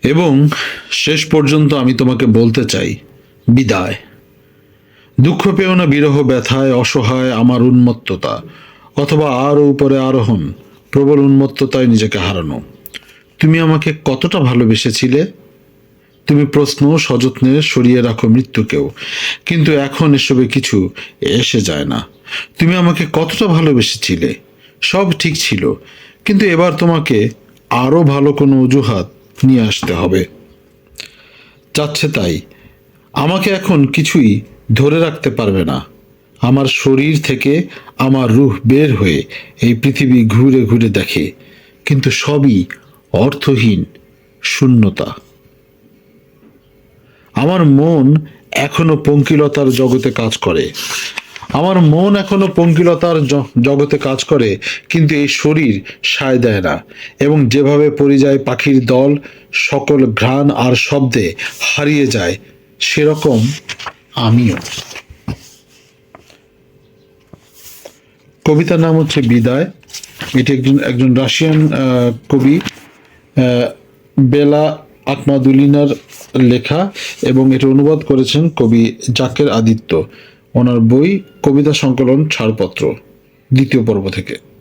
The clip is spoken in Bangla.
এবং শেষ পর্যন্ত আমি তোমাকে বলতে চাই, বিদায়। দুঃখ পেও না বিরহ ব্যথায়, অসহায় আমার উন্মত্ততা, অথবা আরও উপরে আরোহণ, প্রবল উন্মত্ততায় নিজেকে হারানো। তুমি আমাকে কতটা ভালোবেসেছিলে? তুমি প্রশ্ন সযত্নে সরিয়ে রাখো মৃত্যুকেও, কিন্তু এখন এসবে কিছু এসে যায় না। তুমি আমাকে কতটা ভালোবেসেছিলে, সব ঠিক ছিল, কিন্তু এবার তোমাকে আরো ভালো কোনো অজুহাত নিয়ে আসতে হবে। চাচ্ছে তাই আমাকে এখন কিছুই ধরে রাখতে পারবে না। আমার শরীর থেকে আমার রূহ বের হয়ে এই পৃথিবী ঘুরে ঘুরে দেখে, কিন্তু সবই অর্থহীন শূন্যতা। আমার মন এখনো পঙ্কিলতার জগতে কাজ করে। আমার মন এখনো পঙ্কিলতার জগতে কাজ করে, কিন্তু এই শরীর সায় দেয় না। এবং যেভাবে পরিযায়ী পাখির দল সকল ঘ্রাণ আর শব্দে হারিয়ে যায়, সেরকম আমিও। কবিতার নাম হচ্ছে বিদায়। এটি একজন রাশিয়ান কবি বেলা আখমাদুলিনার লেখা, এবং এটি অনুবাদ করেছেন কবি জাকের আদিত্য। ওনার বই কবিতা সংকলন ছাড়পত্র, দ্বিতীয় পর্ব থেকে।